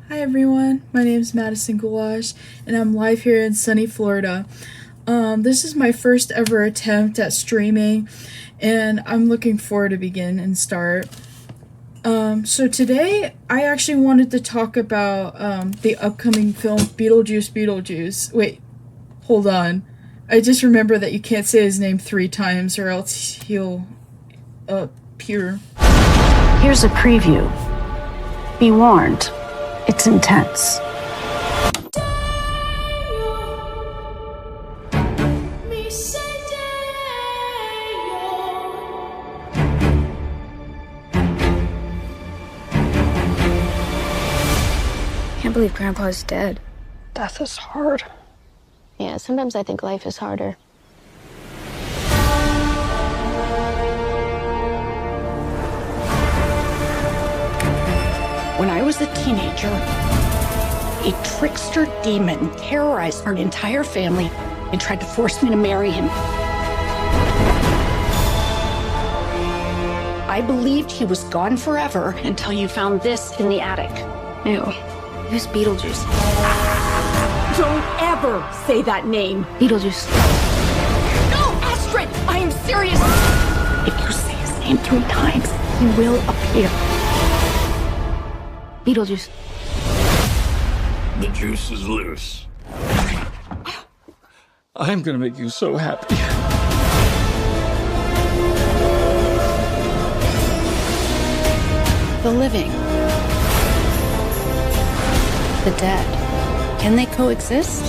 Hi everyone, my name is Madison Goulash, and I'm live here in sunny Florida. This is my first ever attempt at streaming, and I'm looking forward to begin and start. So today I actually wanted to talk about the upcoming film Beetlejuice. Wait, hold on. I just remember that you can't say his name 3 times or else he'll appear. Here's a preview. Be warned, it's intense. Can't believe Grandpa's dead. Death is hard. Yeah, sometimes I think life is harder. When I was a teenager, a trickster demon terrorized our entire family and tried to force me to marry him. I believed he was gone forever until you found this in the attic. Ew. Who's Beetlejuice? Don't ever say that name. Beetlejuice. No, Astrid! I am serious! If you say his name 3 times, he will appear. Beetlejuice. The juice is loose. I'm gonna make you so happy. The living. The dead. Can they coexist?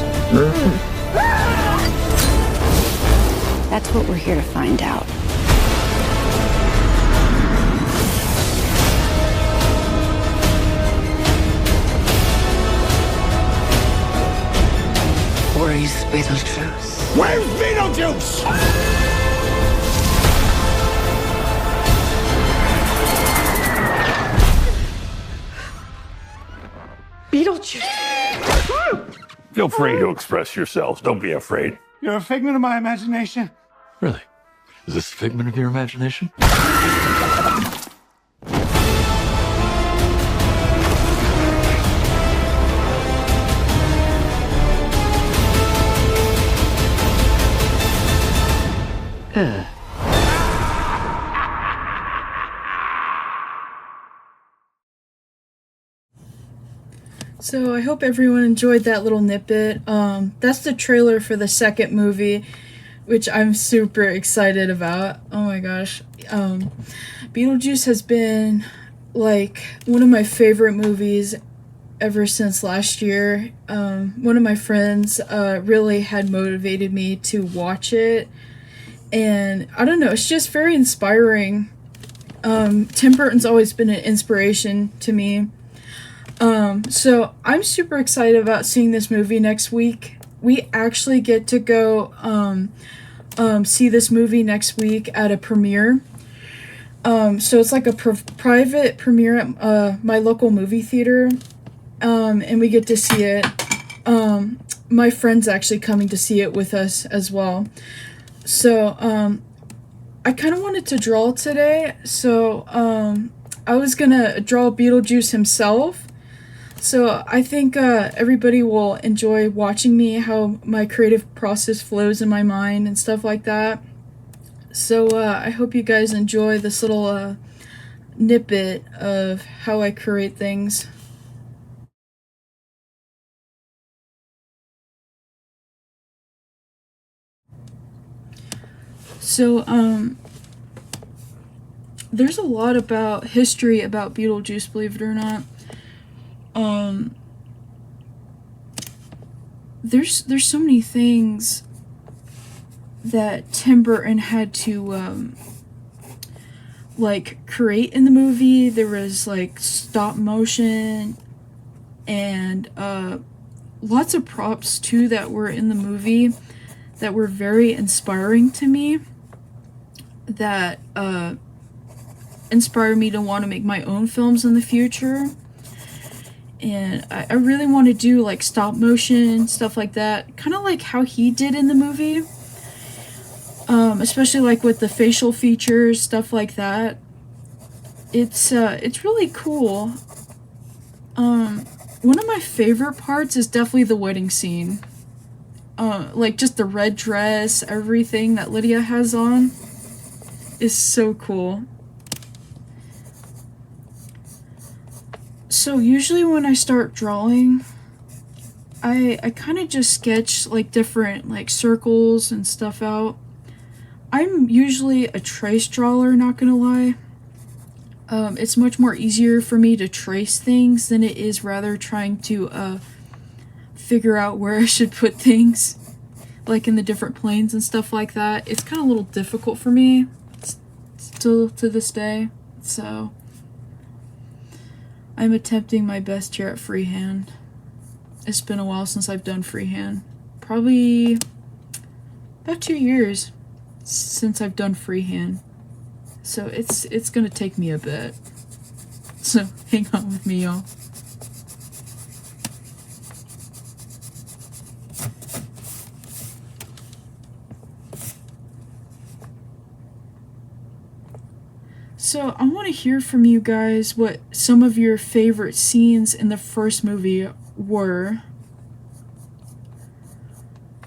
That's what we're here to find out. Where's Beetlejuice? Where's Beetlejuice? Beetlejuice! Feel free to express yourselves. Don't be afraid. You're a figment of my imagination. Really? Is this a figment of your imagination? So I hope everyone enjoyed that little snippet. That's the trailer for the second movie, which I'm super excited about. Oh my gosh. Beetlejuice has been like one of my favorite movies ever since last year. One of my friends really had motivated me to watch it. And I don't know, it's just very inspiring. Tim Burton's always been an inspiration to me. So I'm super excited about seeing this movie next week. We actually get to go see this movie next week at a premiere. So it's like a private premiere at my local movie theater, and we get to see it. My friend's actually coming to see it with us as well. So I kind of wanted to draw today, so I was gonna draw Beetlejuice himself. So I think everybody will enjoy watching me, how my creative process flows in my mind and stuff like that. So I hope you guys enjoy this little snippet of how I create things. So there's a lot about history about Beetlejuice, believe it or not. There's so many things that Tim Burton had to like create in the movie. There was like stop motion and lots of props too that were in the movie that were very inspiring to me, that inspired me to want to make my own films in the future. And I really want to do like stop motion, stuff like that, kind of like how he did in the movie. Especially like with the facial features, stuff like that. It's really cool. one of my favorite parts is definitely the wedding scene. Like just the red dress, everything that Lydia has on is so cool. So usually when I start drawing, I kind of just sketch like different like circles and stuff out. I'm usually a trace drawer, not gonna lie. It's much more easier for me to trace things than it is rather trying to figure out where I should put things, like in the different planes and stuff like that. It's kind of a little difficult for me still to this day, so I'm attempting my best here at freehand. It's been a while since I've done freehand. Probably about 2 years since I've done freehand. So it's gonna take me a bit. So hang on with me, y'all. So I want to hear from you guys what some of your favorite scenes in the first movie were.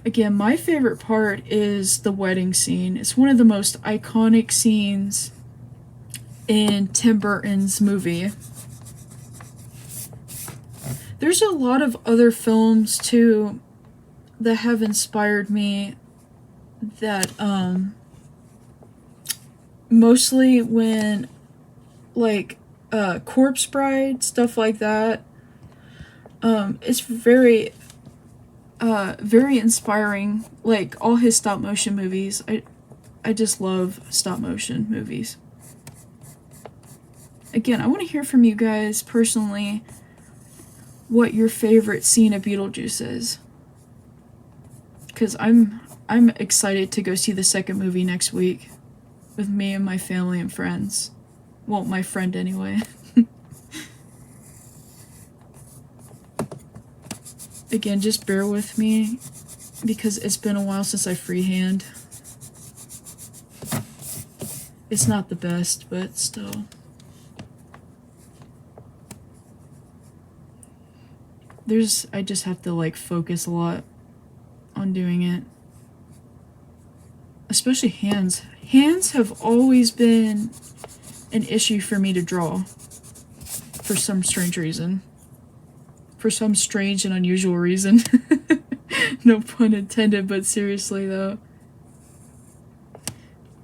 Again, my favorite part is the wedding scene. It's one of the most iconic scenes in Tim Burton's movie. There's a lot of other films too that have inspired me that mostly when like Corpse Bride, stuff like that. It's very inspiring. Like all his stop motion movies. I just love stop motion movies. Again, I want to hear from you guys personally what your favorite scene of Beetlejuice is. Because I'm excited to go see the second movie next week with me and my family and friends. Well, my friend anyway. Again, just bear with me because it's been a while since I freehand. It's not the best, but still. I just have to like focus a lot on doing it. Especially hands. Hands have always been an issue for me to draw. For some strange reason. For some strange and unusual reason. No pun intended, but seriously though.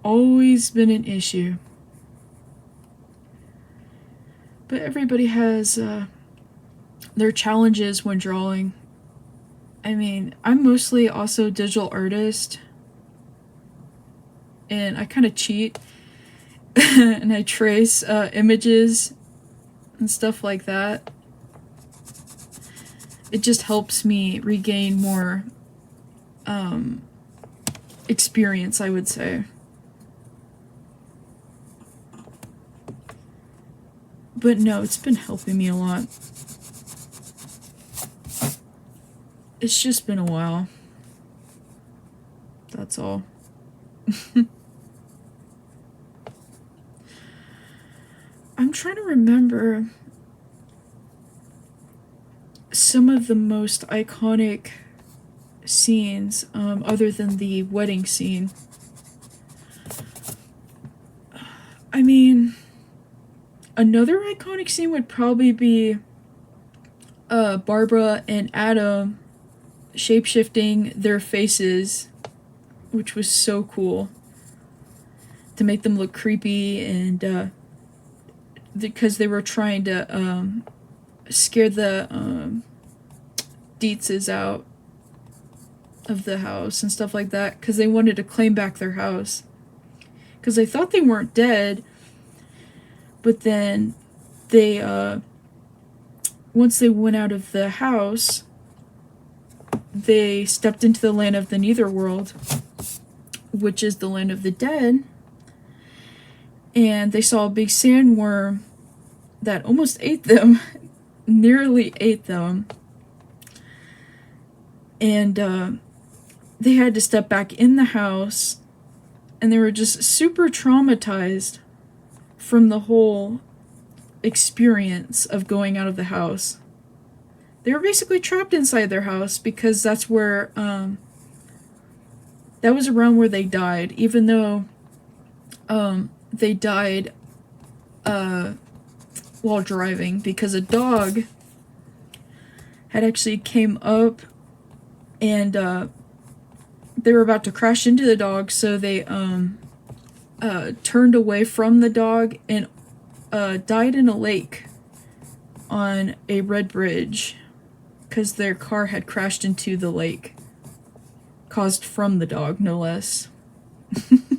Always been an issue. But everybody has their challenges when drawing. I mean, I'm mostly also a digital artist. And I kind of cheat. And I trace images and stuff like that. It just helps me regain more experience, I would say. But no, it's been helping me a lot. It's just been a while. That's all. I'm trying to remember some of the most iconic scenes, other than the wedding scene. I mean, another iconic scene would probably be Barbara and Adam shapeshifting their faces, which was so cool to make them look creepy, and because they were trying to scare the Dietzes out of the house and stuff like that, because they wanted to claim back their house, because they thought they weren't dead, but then they once they went out of the house, they stepped into the land of the netherworld, which is the land of the dead, and they saw a big sandworm that almost ate them, nearly ate them, and they had to step back in the house, and they were just super traumatized from the whole experience of going out of the house. they were basically trapped inside their house because that's where, that was around where they died, even though, they died, while driving, because a dog had actually came up and, they were about to crash into the dog, so they, turned away from the dog and, died in a lake on a red bridge because their car had crashed into the lake, caused from the dog, no less. It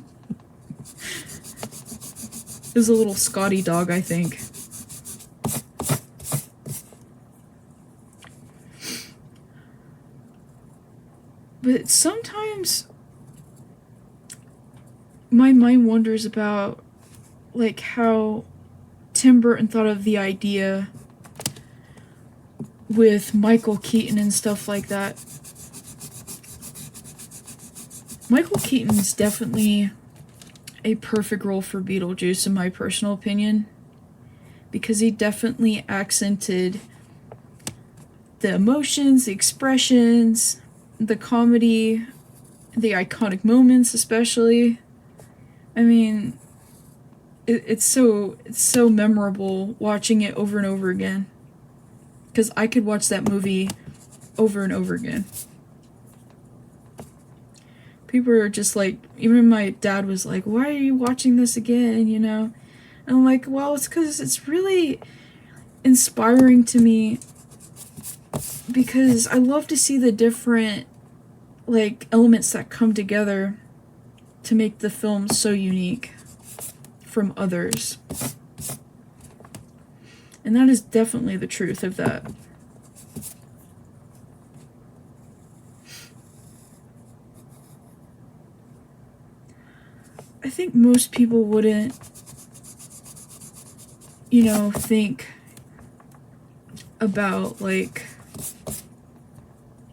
was a little Scotty dog, I think. But sometimes my mind wanders about, like, how Tim Burton thought of the idea with Michael Keaton and stuff like that. Michael Keaton's definitely a perfect role for Beetlejuice, in my personal opinion, because he definitely accented the emotions, the expressions, the comedy, the iconic moments especially. I mean, it's so memorable watching it over and over again. Because I could watch that movie over and over again. People are just like, even my dad was like, why are you watching this again, you know? And I'm like, well, it's because it's really inspiring to me, because I love to see the different, like, elements that come together to make the film so unique from others. And that is definitely the truth of that. I think most people wouldn't, you know, think about, like,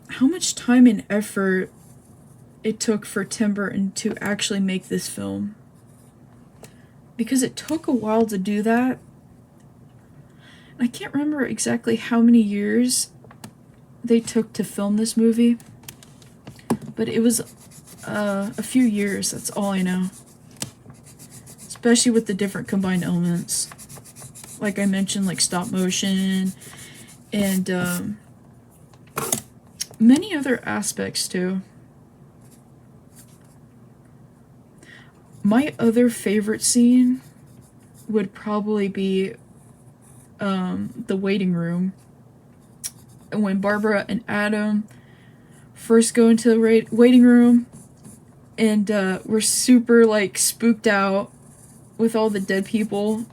how much time and effort it took for Tim Burton to actually make this film. Because it took a while to do that. I can't remember exactly how many years they took to film this movie, but it was a few years, that's all I know. Especially with the different combined elements. Like I mentioned, like stop motion, and many other aspects too. My other favorite scene would probably be the waiting room. And when Barbara and Adam first go into the waiting room, and we're super, like, spooked out with all the dead people.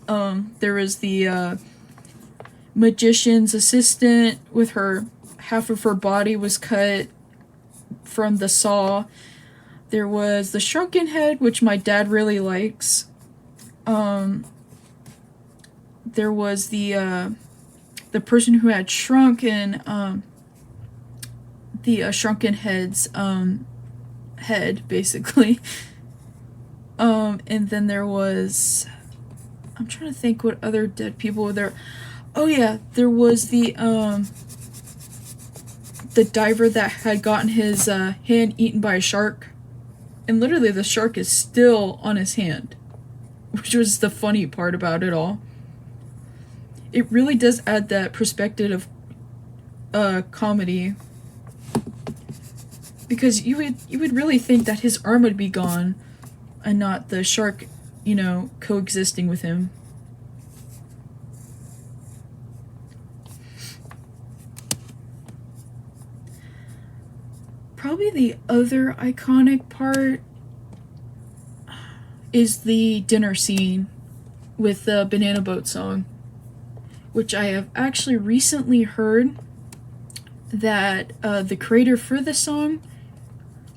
There was the magician's assistant with her, half of her body was cut from the saw. There was the shrunken head, which my dad really likes. There was the person who had shrunk, and the shrunken head's head, basically. And then there was, I'm trying to think what other dead people were there. Oh yeah, there was the diver that had gotten his hand eaten by a shark. And literally the shark is still on his hand, which was the funny part about it all. It really does add that perspective of comedy, because you would really think that his arm would be gone and not the shark, you know, coexisting with him. Probably the other iconic part is the dinner scene with the Banana Boat song, which I have actually recently heard that the creator for the song,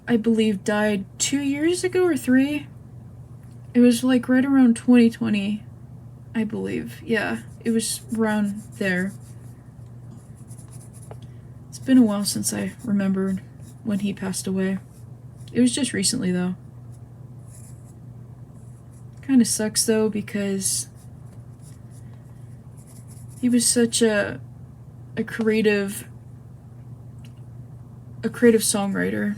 I believe, died 2 years ago or 3. It was like right around 2020, I believe. Yeah, it was around there. It's been a while since I remembered when he passed away. It was just recently, though. Kind of sucks, though, because he was such a a creative songwriter.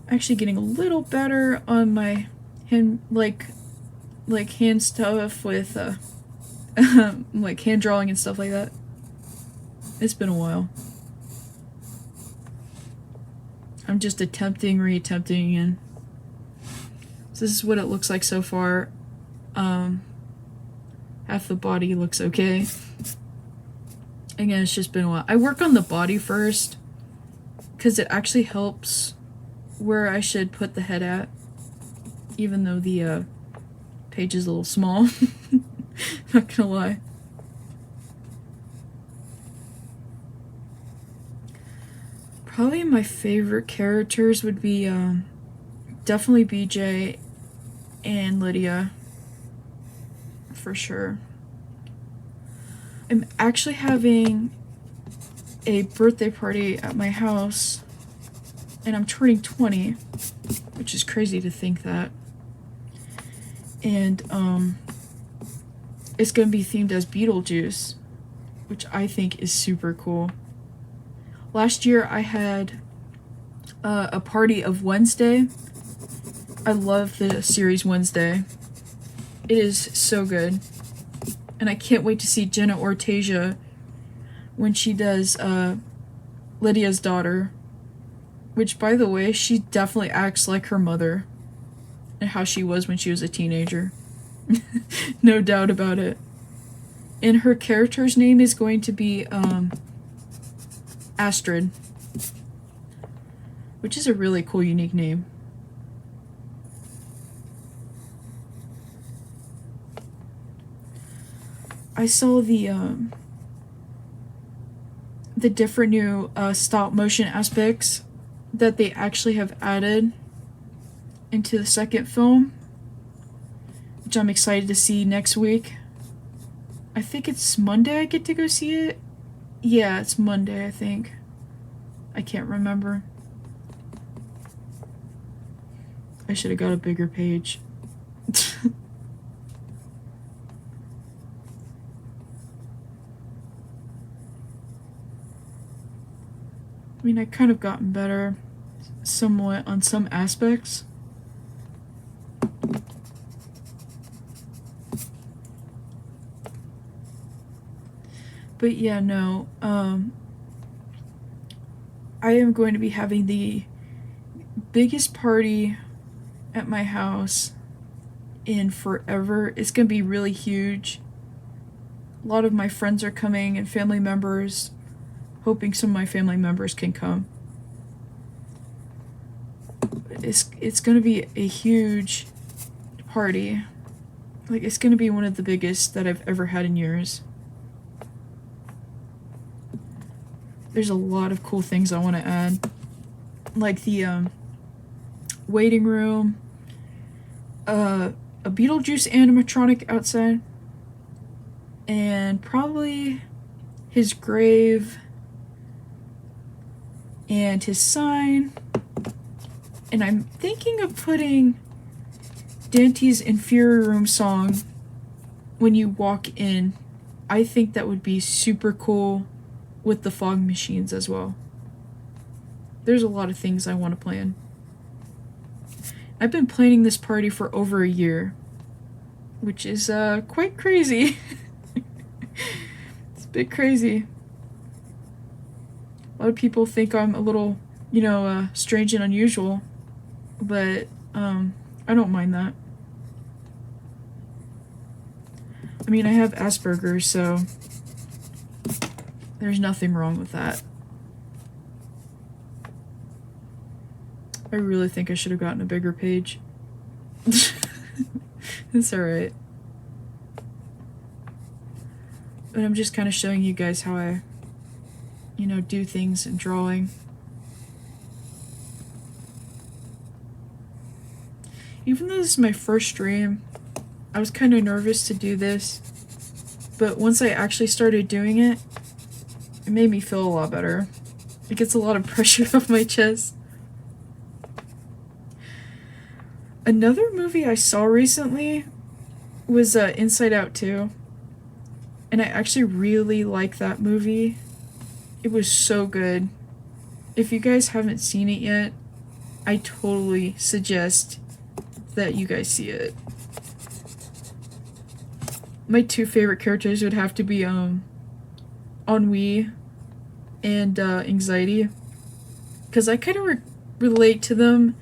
Actually getting a little better on my hand, like hand stuff with like hand drawing and stuff like that. It's been a while. I'm just attempting, reattempting, and so this is what it looks like so far. Half the body looks okay. Again, it's just been a while. I work on the body first because it actually helps where I should put the head at, even though the page is a little small. Not gonna lie. Probably my favorite characters would be definitely BJ and Lydia, for sure. I'm actually having a birthday party at my house, and I'm turning 20, which is crazy to think that. And it's gonna be themed as Beetlejuice, which I think is super cool. Last year I had a party of Wednesday. I love the series Wednesday. It is so good. And I can't wait to see Jenna Ortega when she does Lydia's daughter. Which, by the way, she definitely acts like her mother. And how she was when she was a teenager. No doubt about it. And her character's name is going to be Astrid. Which is a really cool, unique name. I saw the different new stop motion aspects that they actually have added into the second film, which I'm excited to see next week. I think it's Monday I get to go see it. Yeah, it's Monday, I think. I can't remember. I should have got a bigger page. I mean, I kind of gotten better somewhat on some aspects. But yeah, no, I am going to be having the biggest party at my house in forever. It's going to be really huge. A lot of my friends are coming and family members. Hoping some of my family members can come. It's going to be a huge party. Like, it's going to be one of the biggest that I've ever had in years. There's a lot of cool things I want to add. Like the waiting room, a Beetlejuice animatronic outside, and probably his grave and his sign. And I'm thinking of putting Dante's Inferior Room song when you walk in. I think that would be super cool with the fog machines as well. There's a lot of things I want to plan. I've been planning this party for over a year, which is quite crazy. It's a bit crazy. A lot of people think I'm a little, strange and unusual, but I don't mind that. I mean, I have Asperger's, so there's nothing wrong with that. I really think I should have gotten a bigger page. It's alright. But I'm just kind of showing you guys how I, do things in drawing. Even though this is my first stream, I was kind of nervous to do this. But once I actually started doing it, it made me feel a lot better. It gets a lot of pressure off my chest. Another movie I saw recently was Inside Out 2. And I actually really like that movie. It was so good. If you guys haven't seen it yet, I totally suggest that you guys see it. My two favorite characters would have to be Ennui and Anxiety, because I kind of relate to them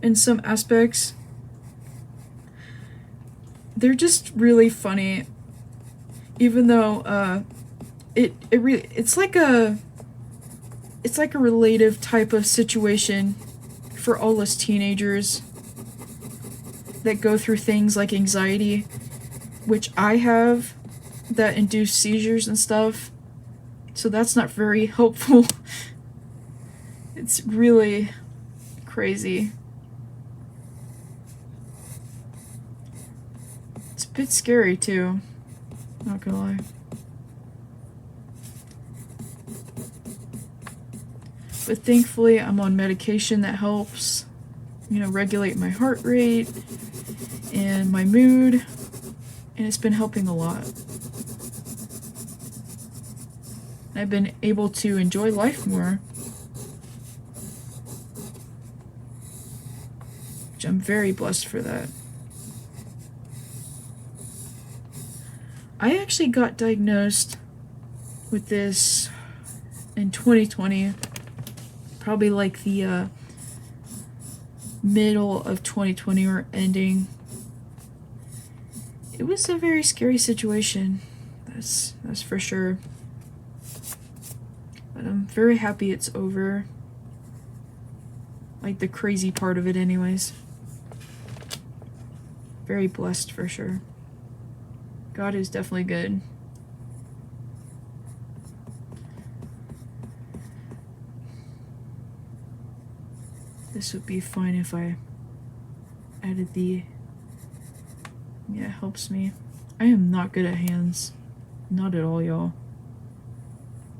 in some aspects. They're just really funny, even though it's like a relative type of situation for all us teenagers that go through things like anxiety, which I have, that induce seizures and stuff. So that's not very helpful. It's really crazy. It's a bit scary too, not gonna lie. But thankfully I'm on medication that helps, regulate my heart rate and my mood, and it's been helping a lot. I've been able to enjoy life more, which I'm very blessed for that. I actually got diagnosed with this in 2020, probably like the middle of 2020 or ending. It was a very scary situation, that's for sure. But I'm very happy it's over. Like the crazy part of it anyways. Very blessed for sure. God is definitely good. This would be fine if I added the... Yeah, it helps me. I am not good at hands. Not at all, y'all.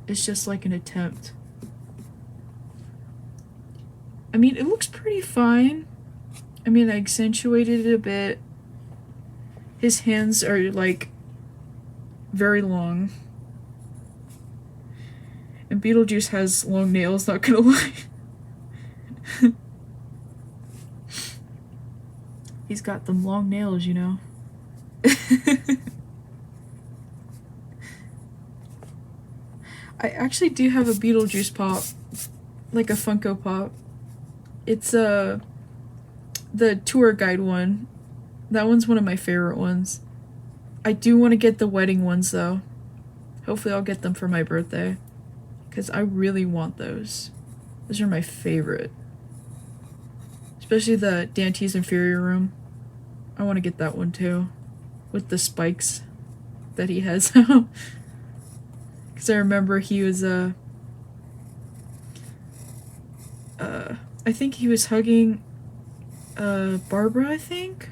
It's just like an attempt. I mean, it looks pretty fine. I mean, I accentuated it a bit. His hands are, like, very long. And Beetlejuice has long nails, not gonna lie. He's got them long nails, you know. I actually do have a Beetlejuice pop, like a Funko Pop. It's the tour guide one. That one's one of my favorite ones. I do want to get the wedding ones though. Hopefully I'll get them for my birthday, because I really want those. Those are my favorite. Especially the Dante's Inferior Room. I want to get that one too, with the spikes that he has. Because I remember he was I think he was hugging Barbara, I think,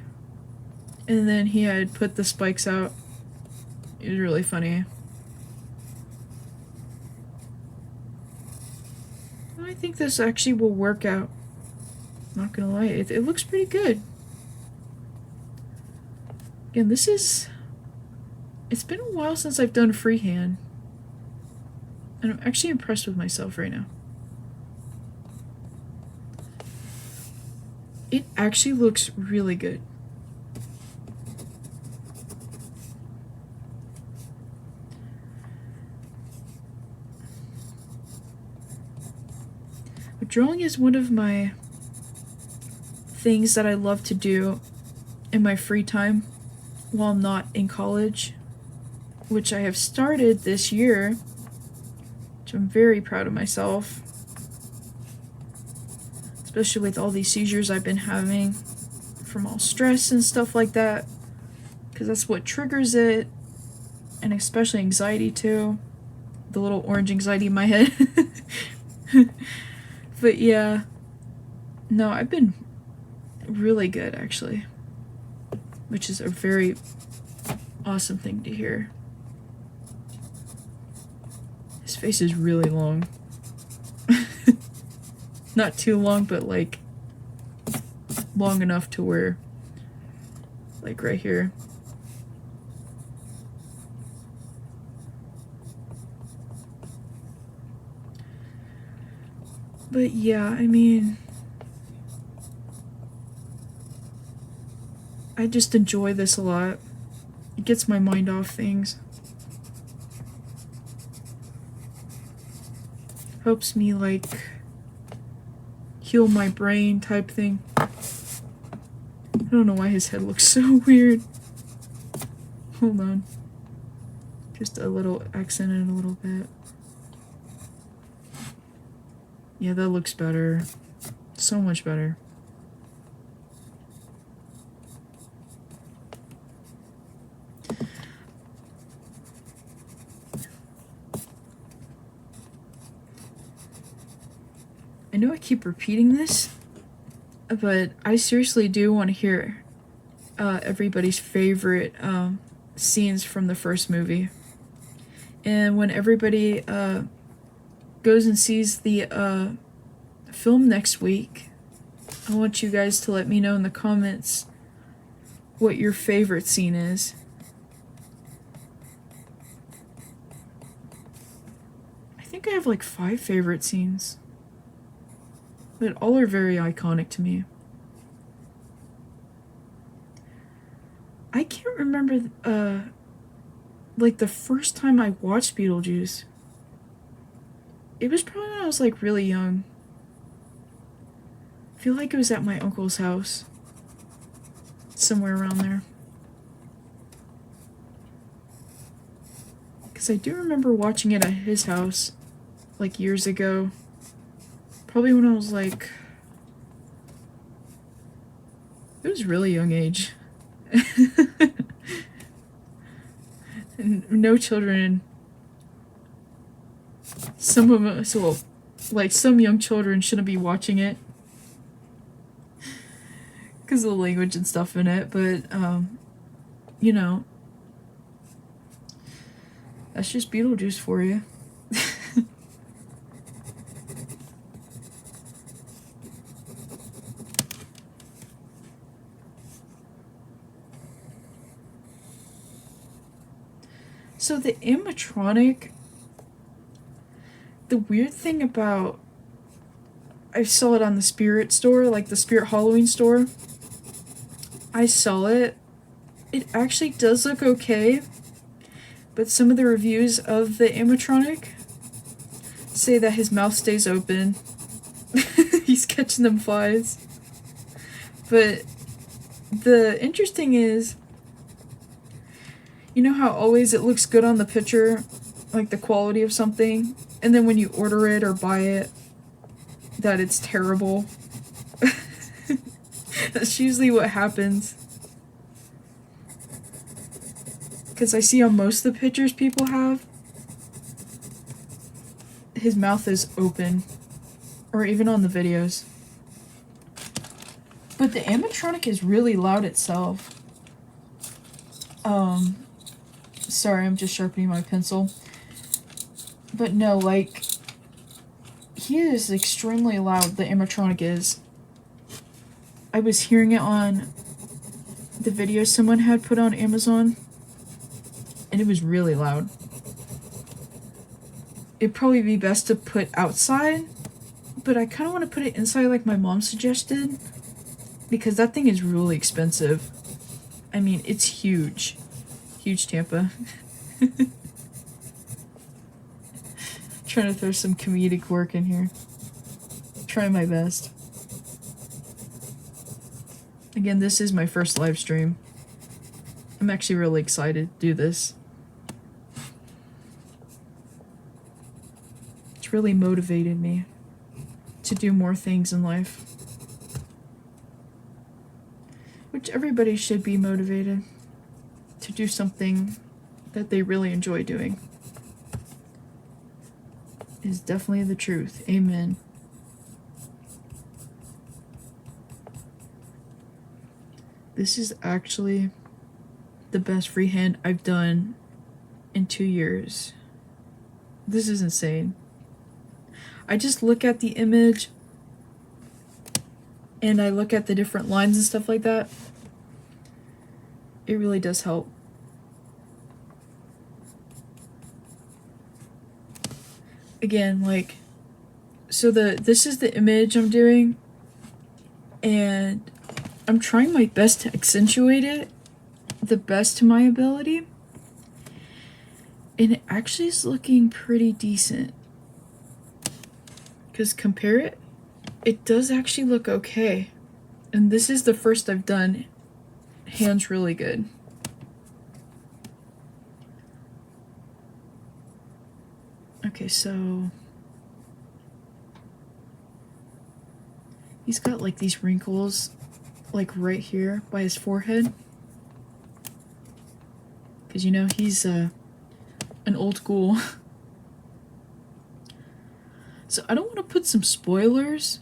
and then he had put the spikes out. It was really funny. I think this actually will work out. Not gonna lie, it looks pretty good. Again, it's been a while since I've done freehand, and I'm actually impressed with myself right now. It actually looks really good. But drawing is one of my things that I love to do in my free time while I'm not in college, which I have started this year, which I'm very proud of myself, especially with all these seizures I've been having from all stress and stuff like that, because that's what triggers it, and especially anxiety too, the little orange anxiety in my head. But yeah, no, I've been really good actually, which is a very awesome thing to hear. His face is really long. Not too long, but like long enough to where, like right here, But yeah, I mean, I just enjoy this a lot. It gets my mind off things. Helps me, like, heal my brain type thing. I don't know why his head looks so weird. Hold on. Just a little accent in a little bit. Yeah, that looks better. So much better. I know I keep repeating this, but I seriously do want to hear everybody's favorite scenes from the first movie. And when everybody goes and sees the film next week, I want you guys to let me know in the comments what your favorite scene is. I think I have like 5 favorite scenes, but all are very iconic to me. I can't remember like the first time I watched Beetlejuice. It was probably when I was like really young. I feel like it was at my uncle's house. Somewhere around there. Because I do remember watching it at his house like years ago. Probably when I was like... It was really young age. And no children. Some of us, well, like some young children shouldn't be watching it because of the language and stuff in it, but you know, that's just Beetlejuice for you. So the animatronic, the weird thing about, I saw it on the Spirit store, like the Spirit Halloween store. I saw it. It actually does look okay, but some of the reviews of the animatronic say that his mouth stays open. He's catching them flies. But the interesting is, you know how always it looks good on the picture, like the quality of something, and then when you order it or buy it, that it's terrible? That's usually what happens. Because I see on most of the pictures people have, his mouth is open, or even on the videos. But the animatronic is really loud itself. Sorry, I'm just sharpening my pencil. But no, like, he is extremely loud, the animatronic is. I was hearing it on the video someone had put on Amazon, and it was really loud. It'd probably be best to put outside, but I kind of want to put it inside like my mom suggested, because that thing is really expensive. I mean, it's huge. Huge, Tampa. Trying to throw some comedic work in here. Trying my best. Again, this is my first live stream. I'm actually really excited to do this. It's really motivated me to do more things in life. Which everybody should be motivated to do something that they really enjoy doing. Is definitely the truth. Amen. This is actually the best freehand I've done in 2 years. This is insane. I just look at the image and I look at the different lines and stuff like that. It really does help. Again, like, So this is the image I'm doing, and I'm trying my best to accentuate it the best to my ability. And it actually is looking pretty decent. Because compare it, it does actually look okay. And this is the first I've done. Hand's really good. Okay, so he's got like these wrinkles like right here by his forehead. Because you know, he's an old ghoul. So I don't want to put some spoilers,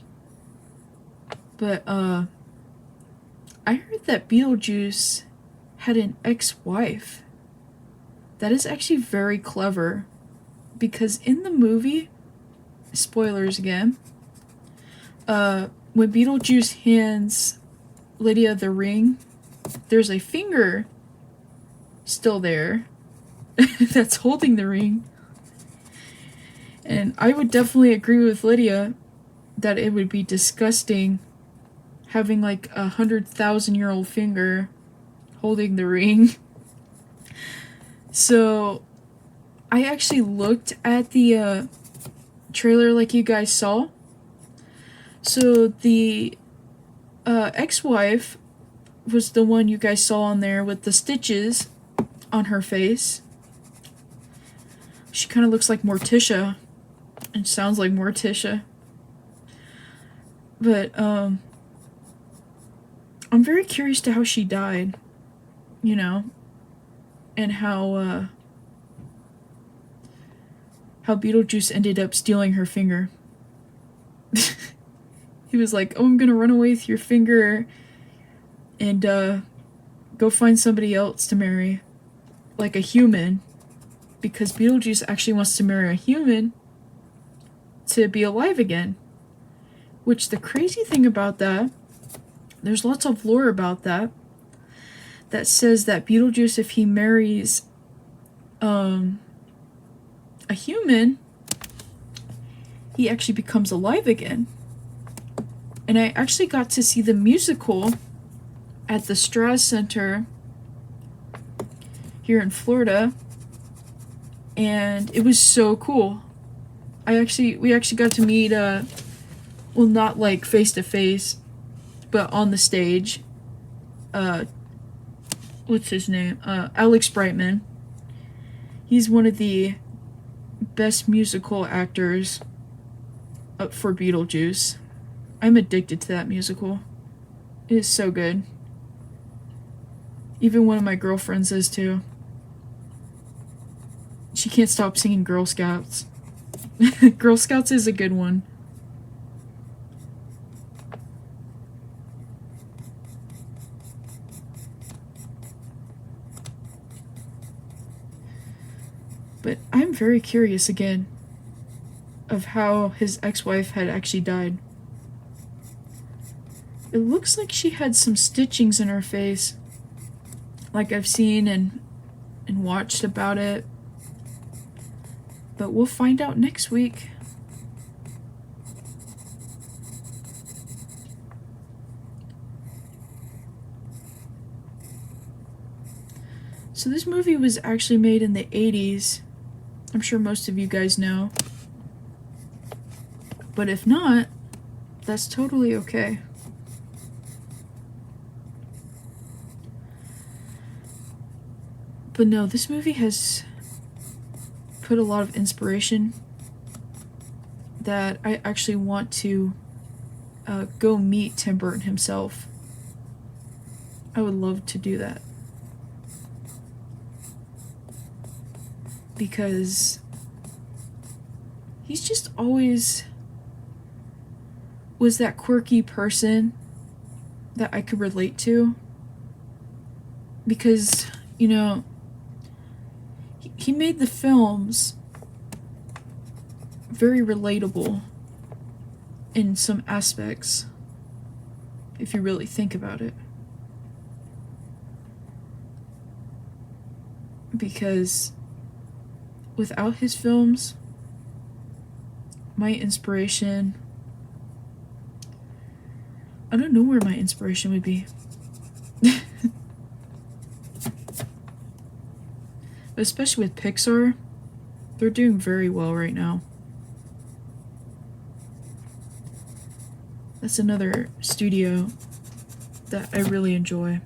but I heard that Beetlejuice had an ex-wife. That is actually very clever, because in the movie, spoilers again, when Beetlejuice hands Lydia the ring, there's a finger still there that's holding the ring. And I would definitely agree with Lydia that it would be disgusting having like 100,000-year-old finger holding the ring. So I actually looked at the trailer like you guys saw. So the ex-wife was the one you guys saw on there with the stitches on her face. She kind of looks like Morticia. And sounds like Morticia. But, I'm very curious to how she died. You know? And how Beetlejuice ended up stealing her finger. He was like, oh, I'm gonna run away with your finger and, go find somebody else to marry. Like a human. Because Beetlejuice actually wants to marry a human to be alive again. Which, the crazy thing about that, there's lots of lore about that says that Beetlejuice, if he marries a human, he actually becomes alive again. And I actually got to see the musical at the Strauss Center here in Florida, and it was so cool. We actually got to meet, well, not like face to face, but on the stage. What's his name? Alex Brightman. He's one of the best musical actors for Beetlejuice. I'm addicted to that musical. It is so good. Even one of my girlfriends is too. She can't stop singing Girl Scouts. Girl Scouts is a good one. But I'm very curious again of how his ex-wife had actually died. It looks like she had some stitchings in her face, like I've seen and watched about it. But we'll find out next week. So this movie was actually made in the 80s. I'm sure most of you guys know. But if not, that's totally okay. But no, this movie has put a lot of inspiration that I actually want to go meet Tim Burton himself. I would love to do that. Because he's just always was that quirky person that I could relate to. Because, you know, he made the films very relatable in some aspects, if you really think about it. Because without his films, my inspiration... I don't know where my inspiration would be. But especially with Pixar, they're doing very well right now. That's another studio that I really enjoy.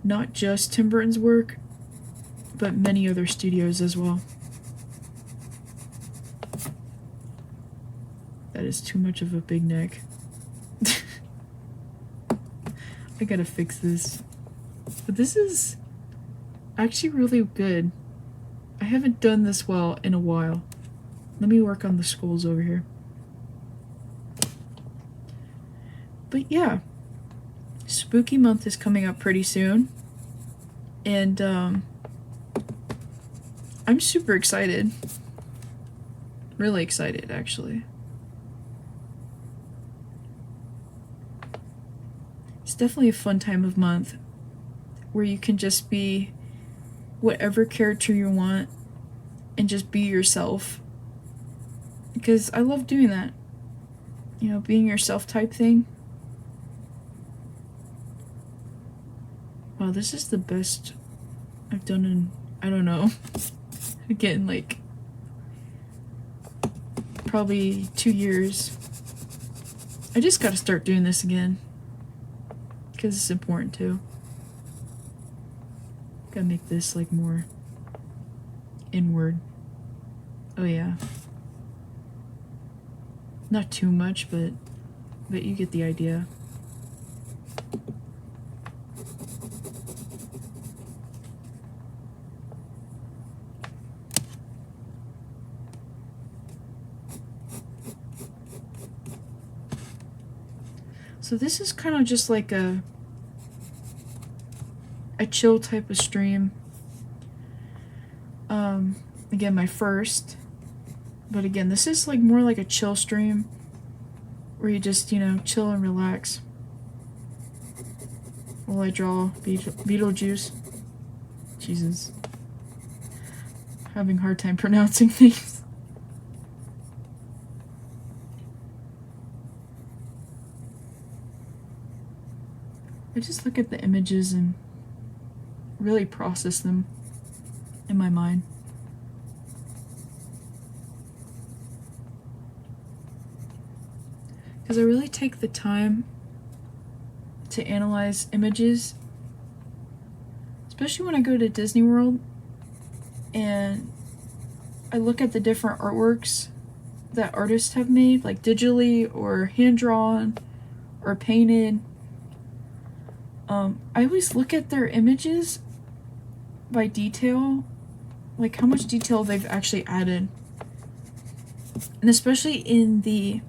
Not just Tim Burton's work, but many other studios as well. That is too much of a big neck. I gotta fix this. But this is actually really good. I haven't done this well in a while. Let me work on the skulls over here. But yeah, Spooky Month is coming up pretty soon. And I'm super excited. Really excited, actually. It's definitely a fun time of month where you can just be whatever character you want and just be yourself. Because I love doing that. You know, being yourself type thing. Wow, this is the best I've done in, I don't know, again, like, probably 2 years. I just gotta start doing this again. Because it's important too. Gotta make this like more inward. Oh yeah. Not too much, but you get the idea. So this is kind of just like a chill type of stream. Again, my first. But again, this is like more like a chill stream where you just, you know, chill and relax while I draw Beetlejuice. Jesus. Having a hard time pronouncing things. I just look at the images and really process them in my mind. Because I really take the time to analyze images, especially when I go to Disney World and I look at the different artworks that artists have made, like digitally or hand-drawn or painted. I always look at their images by detail, like how much detail they've actually added. And especially in the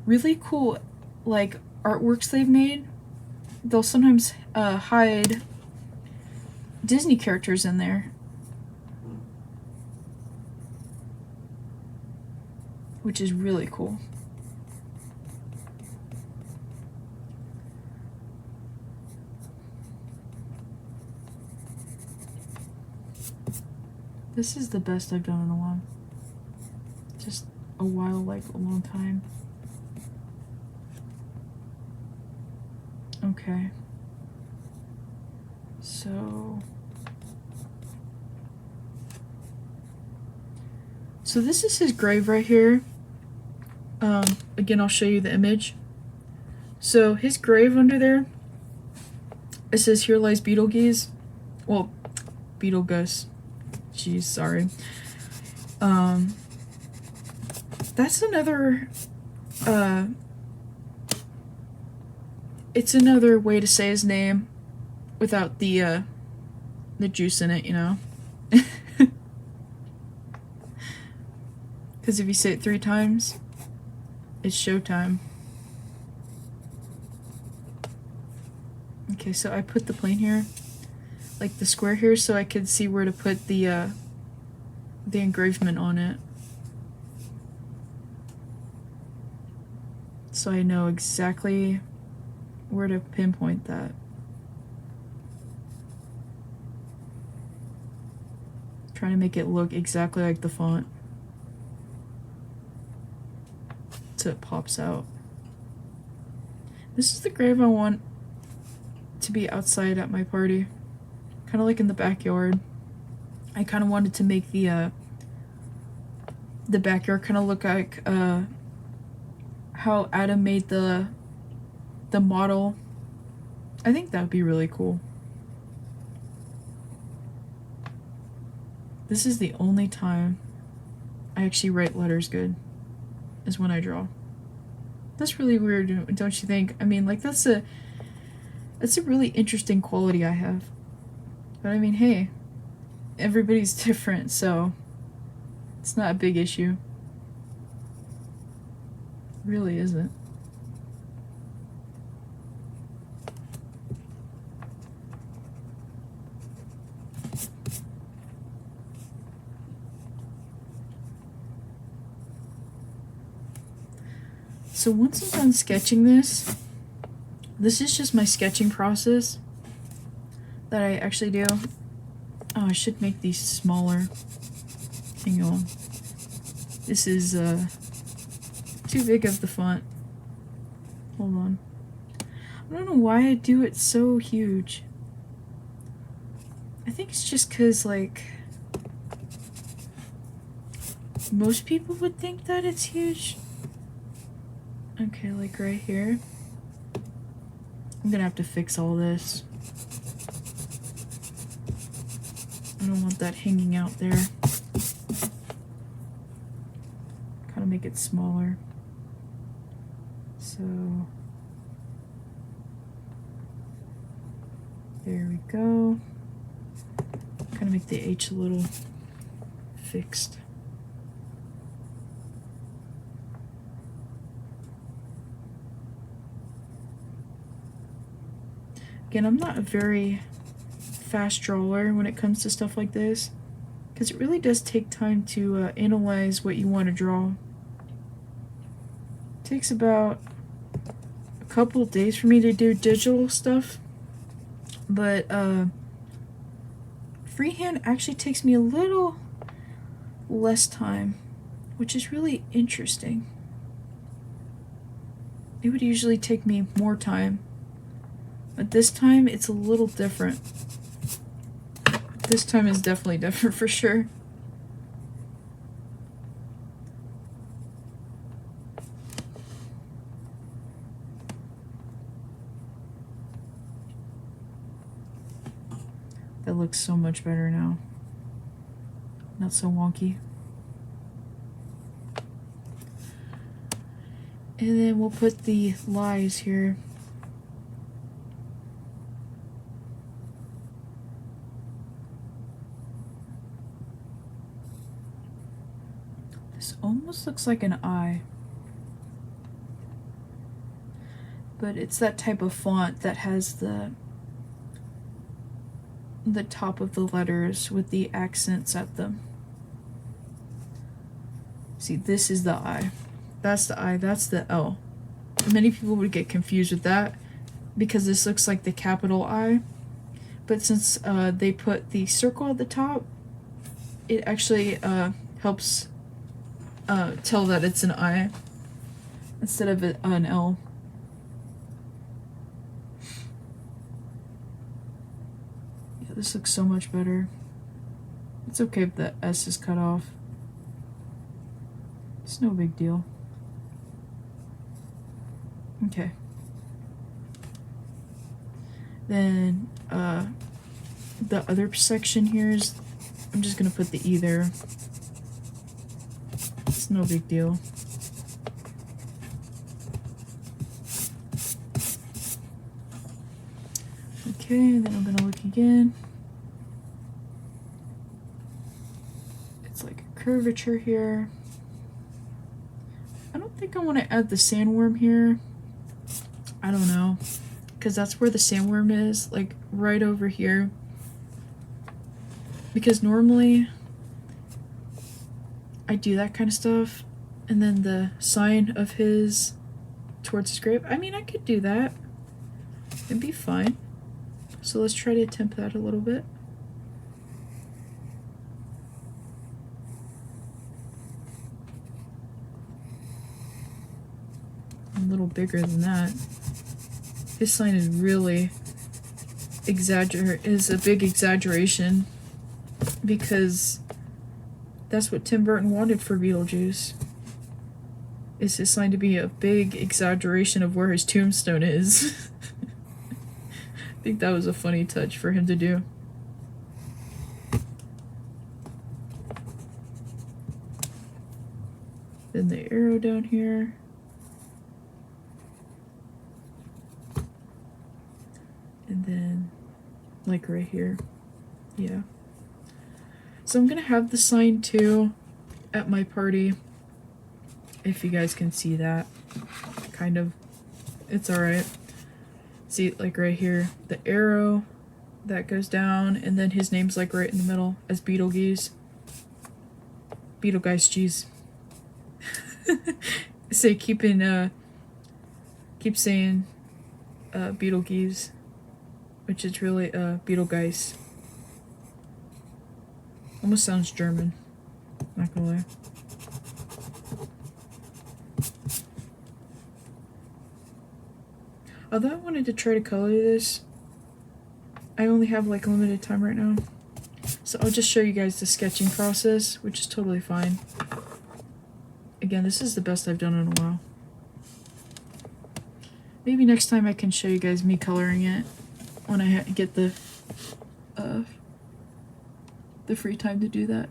really cool, like, artworks they've made, they'll sometimes hide Disney characters in there. Which is really cool. This is the best I've done in a while. Just a while, like a long time. Okay. So this is his grave right here. Again, I'll show you the image. So his grave under there, it says, "Here lies Beetlejuice." Well, Beetlejuice. Jeez, sorry. That's another, it's another way to say his name without the juice in it, you know? Because if you say it 3 times, it's showtime. Okay, so I put the plane here, like the square here, so I could see where to put the engravement on it. So I know exactly where to pinpoint that. trying to make it look exactly like the font, so it pops out. This is the grave I want to be outside at my party, kind of like in the backyard. I kind of wanted to make the backyard kind of look like how Adam made the model. I think that would be really cool. This is the only time I actually write letters good, is when I draw. That's really weird, don't you think? I mean, like, that's a really interesting quality I have. But I mean, hey, everybody's different, so it's not a big issue. It really isn't. So once I'm done sketching this is just my sketching process that I actually do. Oh, I should make these smaller. Hang on. This is too big of the font. Hold on. I don't know why I do it so huge. I think it's just because, like, most people would think that it's huge. Okay, like right here. I'm gonna have to fix all this. I don't want that hanging out there. Kind of make it smaller. So there we go. Kind of make the H a little fixed. Again, I'm not a very fast drawer when it comes to stuff like this, because it really does take time to analyze what you want to draw. It takes about a couple of days for me to do digital stuff, but freehand actually takes me a little less time, which is really interesting. It would usually take me more time, but this time it's a little different. This time is definitely different for sure. That looks so much better now. Not so wonky. And then we'll put the lies here. This almost looks like an eye. But it's that type of font that has the top of the letters with the accents at them. See, this is the I. That's the I, that's the L. Many people would get confused with that because this looks like the capital I. But since they put the circle at the top, it actually helps tell that it's an I instead of an L. Yeah, this looks so much better. It's okay if the S is cut off. It's no big deal. Okay. Then the other section here is, I'm just gonna put the E there. It's no big deal. Okay, then I'm gonna look again. It's like a curvature here. I don't think I want to add the sandworm here. I don't know, because that's where the sandworm is, like right over here. Because normally I do that kind of stuff, and then the sign of his towards his grave. I mean, I could do that. It'd be fine. So let's try to attempt that a little bit. bigger than that. His sign is really is a big exaggeration, because that's what Tim Burton wanted for Beetlejuice. Is his sign to be a big exaggeration of where his tombstone is. I think that was a funny touch for him to do. Then the arrow down here. And then, like right here. Yeah. So I'm gonna have the sign too at my party. If you guys can see that. Kind of. It's alright. See, like right here, the arrow that goes down, and then his name's like right in the middle as Beetlejuice. Beetlegeist, jeez. Say keep saying Beetlejuice, which is really Beetlegeist. Almost sounds German, not gonna lie. Although I wanted to try to color this, I only have like limited time right now. So I'll just show you guys the sketching process, which is totally fine. Again, this is the best I've done in a while. Maybe next time I can show you guys me coloring it when I get the free time to do that.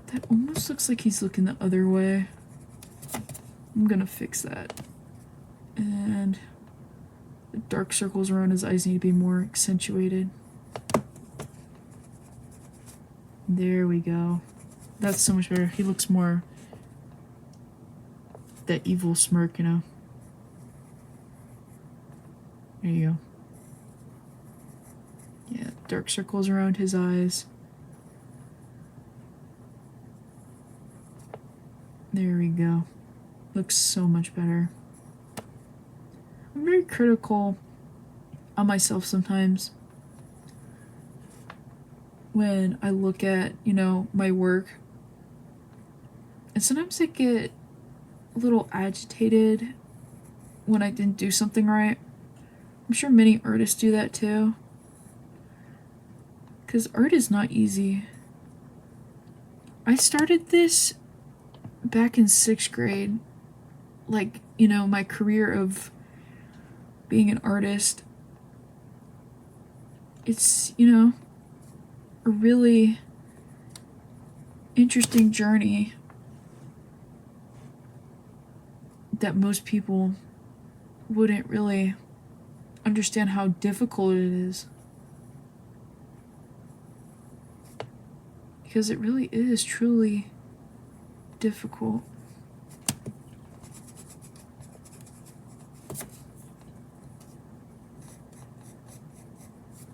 That almost looks like he's looking the other way. I'm gonna fix that. And the dark circles around his eyes need to be more accentuated. There we go. That's so much better. He looks more that evil smirk, you know. There you go. Yeah, dark circles around his eyes. There we go. Looks so much better. I'm very critical on myself sometimes when I look at, you know, my work. And sometimes I get a little agitated when I didn't do something right. I'm sure many artists do that too. Because art is not easy. I started this back in 6th grade. Like, you know, my career of being an artist. It's, you know, a really interesting journey that most people wouldn't really understand how difficult it is. Because it really is truly difficult.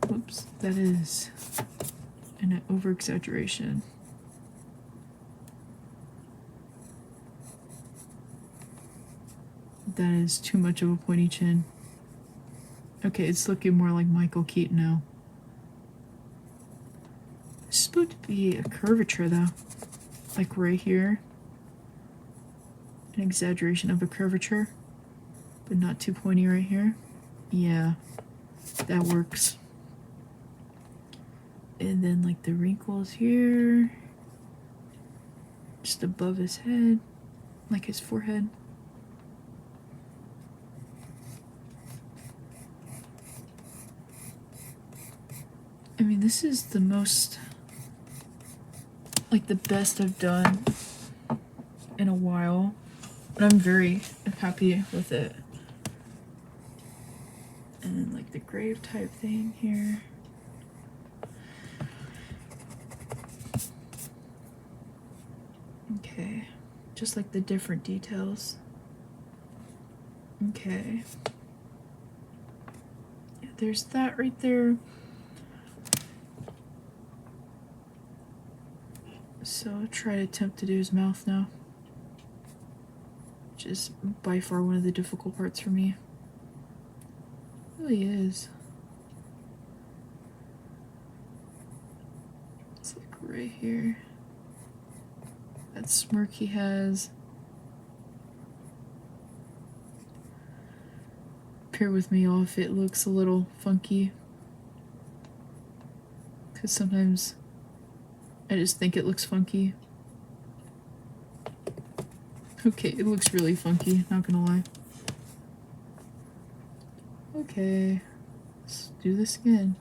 Whoops, that is an over-exaggeration. That is too much of a pointy chin. Okay, it's looking more like Michael Keaton now. This is supposed to be a curvature though. Like right here. An exaggeration of a curvature. But not too pointy right here. Yeah, that works. And then like the wrinkles here. Just above his head. Like his forehead. I mean, this is the most, like the best I've done in a while, but I'm very happy with it. And then like the grave type thing here. Okay, just like the different details. Okay. Yeah, there's that right there. So I'll try to attempt to do his mouth now, which is by far one of the difficult parts for me. It really is. It's like right here. That smirk he has. Bear with me all if it looks a little funky. Because sometimes I just think it looks funky. Okay, it looks really funky, not gonna lie. Okay, let's do this again.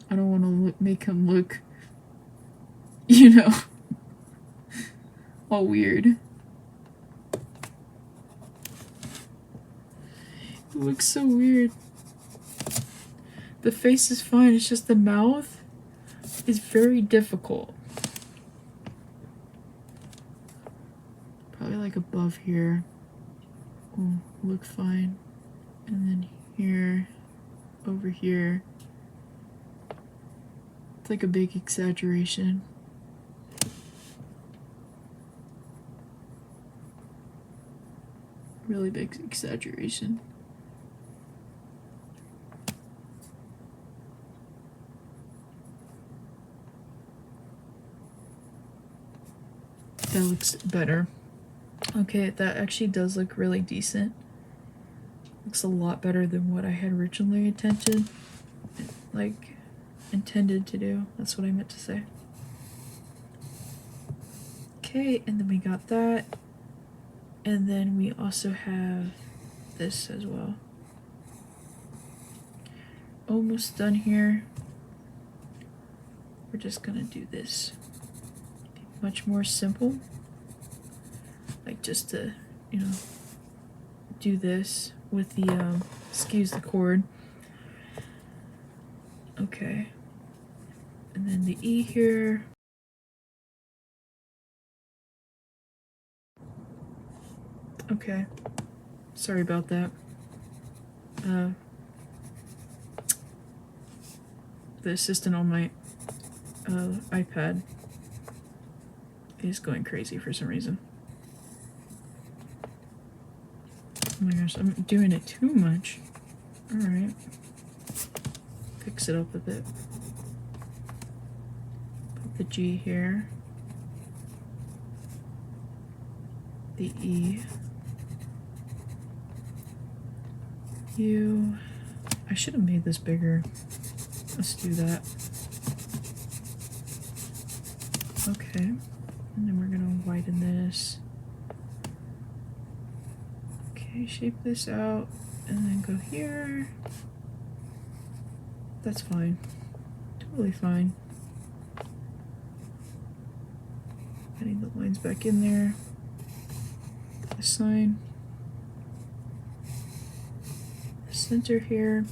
I don't want to make him look, you know, all weird. It looks so weird. The face is fine, it's just the mouth is very difficult. Probably like above here will look fine. And then here, over here. It's like a big exaggeration. Really big exaggeration. That looks better. Okay, that actually does look really decent. Looks a lot better than what I had originally intended to do. That's what I meant to say. Okay, and then we got that. And then we also have this as well. Almost done here. We're just gonna do this. Much more simple. Like just to, you know, do this with the, excuse the cord. Okay. And then the E here. Okay. Sorry about that. The assistant on my iPad is going crazy for some reason. Oh my gosh, I'm doing it too much. Alright. Fix it up a bit. Put the G here. The E. U. I should have made this bigger. Let's do that. Okay. And then we're gonna widen this. Okay, shape this out and then go here. That's fine. Totally fine. Adding the lines back in there. The sign. The center here.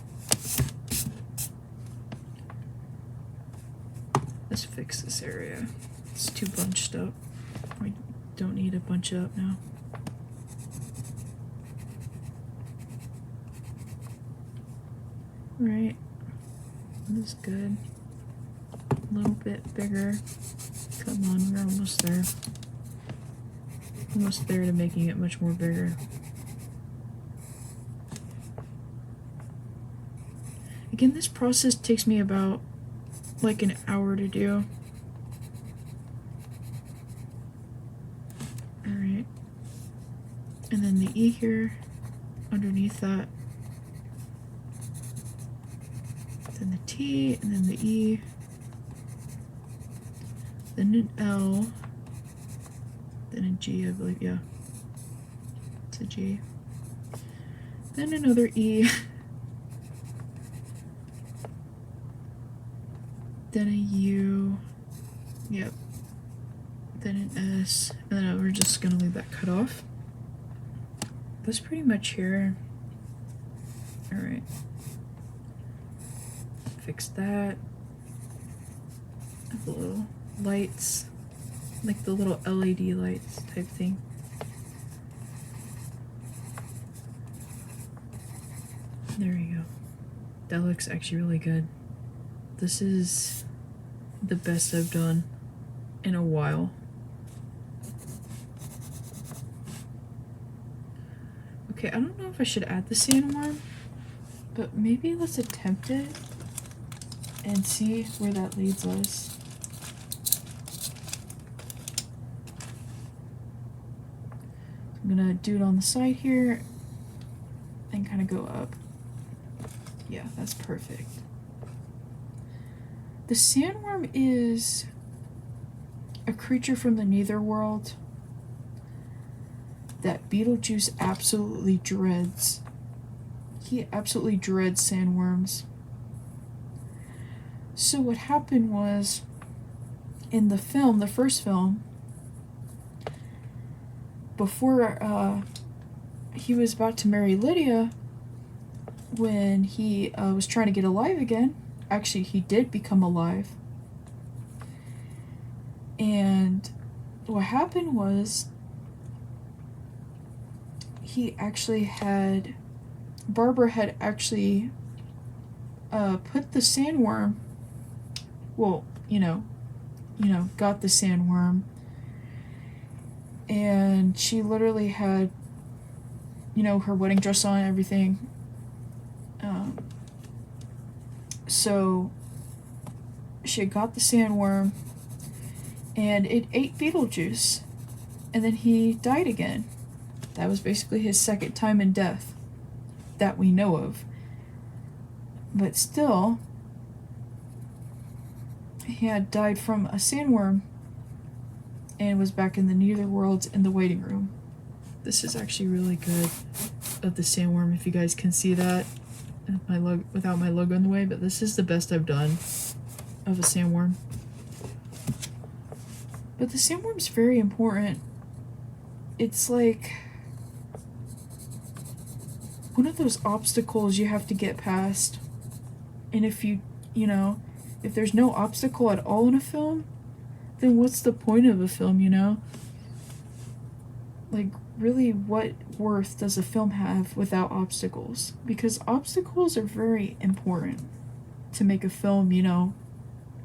Let's fix this area. It's too bunched up. We don't need a bunch up now. Right. This is good. A little bit bigger. Come on, we're almost there. Almost there to making it much more bigger. Again, this process takes me about like an hour to do. Alright. And then the E here, underneath that. Then the T, and then the E. Then an L. Then a G, I believe, yeah. It's a G. Then another E. Then a U. Yep. Then an S. And then we're just gonna leave that cut off. That's pretty much here. Alright. Fix that. The little lights. Like the little LED lights type thing. There you go. That looks actually really good. This is the best I've done in a while. Okay, I don't know if I should add the sandworm, but maybe let's attempt it and see where that leads us. I'm gonna do it on the side here and kind of go up. Yeah, that's perfect. The sandworm is a creature from the netherworld that Beetlejuice absolutely dreads. He absolutely dreads sandworms. So what happened was, in the film, the first film, before he was about to marry Lydia, when he was trying to get alive again, actually he did become alive. And what happened was, he actually had, Barbara had actually put the sandworm, well, got the sandworm, and she literally had, her wedding dress on and everything. So she had got the sandworm, and it ate Beetlejuice, and then he died again. That was basically his second time in death that we know of. But still, he had died from a sandworm and was back in the netherworld in the waiting room. This is actually really good of the sandworm, if you guys can see that. Without my logo in the way, but this is the best I've done of a sandworm. But the sandworm's very important. It's like one of those obstacles you have to get past. And if if there's no obstacle at all in a film, then what's the point of a film, Like, really, what worth does a film have without obstacles? Because obstacles are very important to make a film,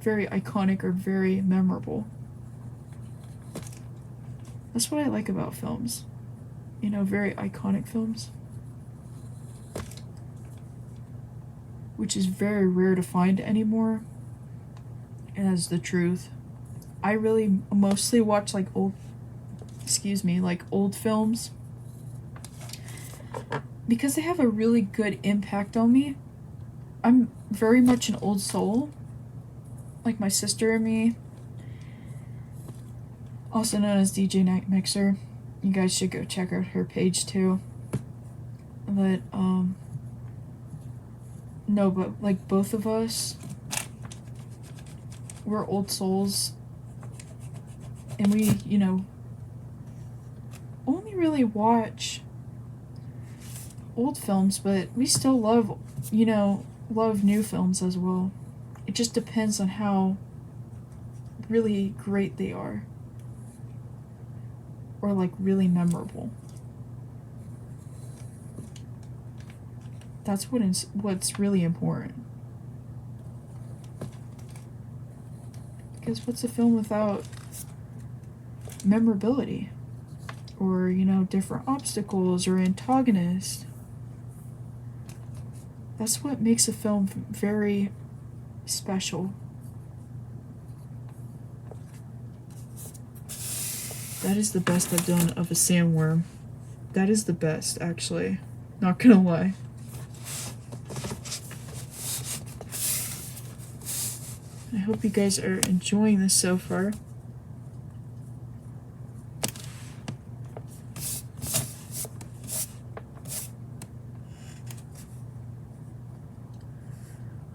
very iconic or very memorable. That's what I like about films. Very iconic films. Which is very rare to find anymore. And that's the truth. I really mostly watch old films, because they have a really good impact on me. I'm very much an old soul, like my sister and me, also known as DJ Night Mixer. You guys should go check out her page too. But no, but both of us, we're old souls, and we only really watch old films, but we still love new films as well. It just depends on how really great they are, or really memorable. That's what's really important. Because what's a film without memorability? Or, different obstacles or antagonists. That's what makes a film very special. That is the best I've done of a sandworm. That is the best, actually. Not gonna lie. I hope you guys are enjoying this so far.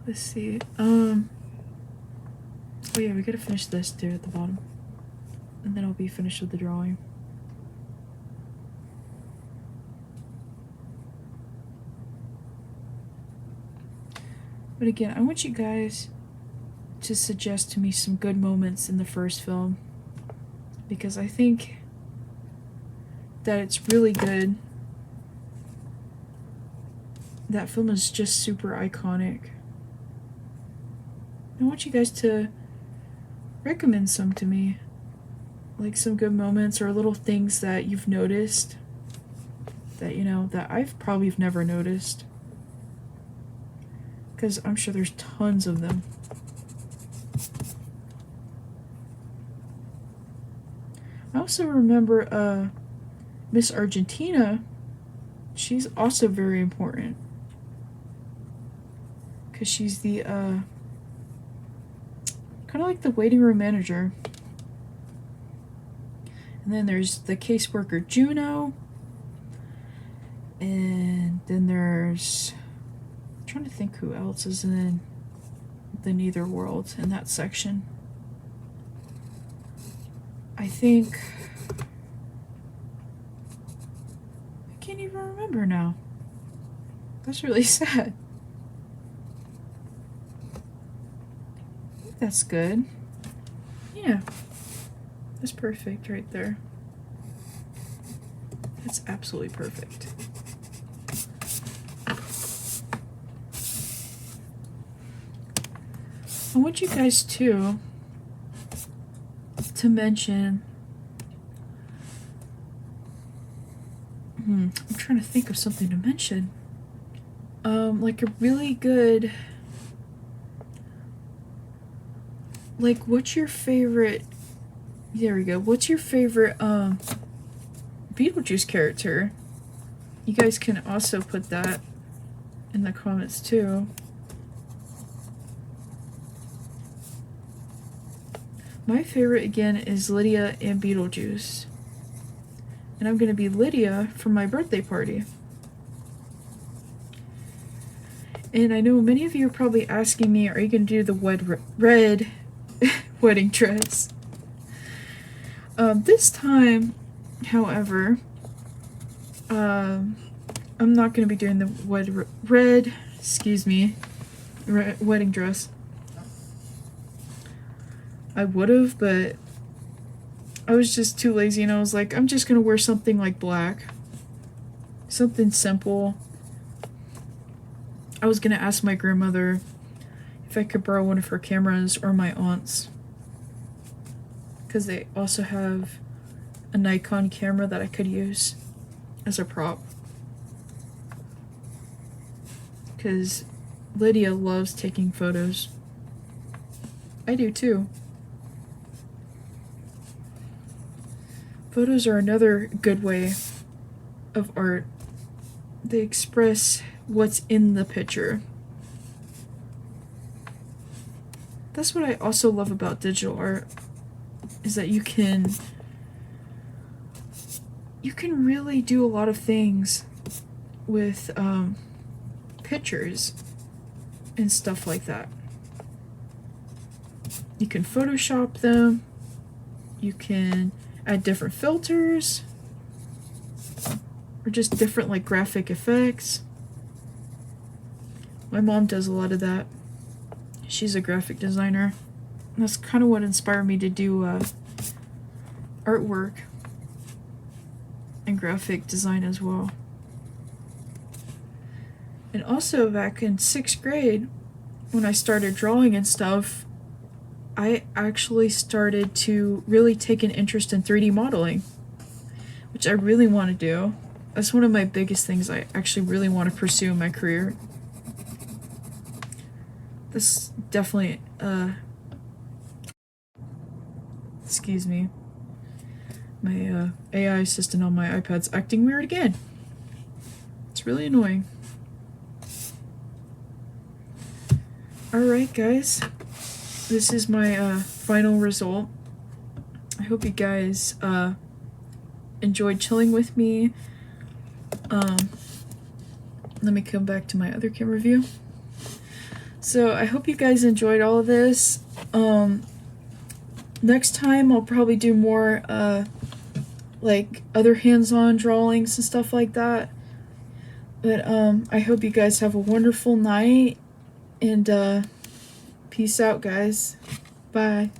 Let's see. Oh yeah, we gotta finish this too at the bottom. And then I'll be finished with the drawing. But again, I want you guys to suggest to me some good moments in the first film, because I think that it's really good. That film is just super iconic. I want you guys to recommend some to me, like some good moments or little things that you've noticed that that I've probably never noticed, because I'm sure there's tons of them. I also remember Miss Argentina, she's also very important. Because she's the, kind of like the waiting room manager. And then there's the caseworker Juno. And then there's, I'm trying to think who else is in the netherworld in that section. I think, I can't even remember now. That's really sad. I think that's good. Yeah, that's perfect right there. That's absolutely perfect. I want you guys to mention, I'm trying to think of something to mention. Like a really good, like, what's your favorite, there we go, what's your favorite, Beetlejuice character? You guys can also put that in the comments too. My favorite, again, is Lydia and Beetlejuice. And I'm going to be Lydia for my birthday party. And I know many of you are probably asking me, are you going to do the red wedding dress? This time, however, I'm not going to be doing the red wedding dress. I would have, but I was just too lazy, and I was like, I'm just gonna wear something like black. Something simple. I was gonna ask my grandmother if I could borrow one of her cameras, or my aunt's. Because they also have a Nikon camera that I could use as a prop. Because Lydia loves taking photos. I do too. Photos are another good way of art. They express what's in the picture. That's what I also love about digital art, is that you can really do a lot of things with pictures and stuff like that. You can Photoshop them. You can add different filters, or just different like graphic effects. My mom does a lot of that. She's a graphic designer. And that's kind of what inspired me to do artwork and graphic design as well. And also back in 6th grade, when I started drawing and stuff, I actually started to really take an interest in 3D modeling, which I really want to do. That's one of my biggest things I actually really want to pursue in my career. This definitely, excuse me, my AI assistant on my iPad's acting weird again. It's really annoying. Alright guys, this is my final result. I hope you guys enjoyed chilling with me. Let me come back to my other camera view. So I hope you guys enjoyed all of this. Next time I'll probably do more like other hands-on drawings and stuff like that. But I hope you guys have a wonderful night, and peace out guys. Bye.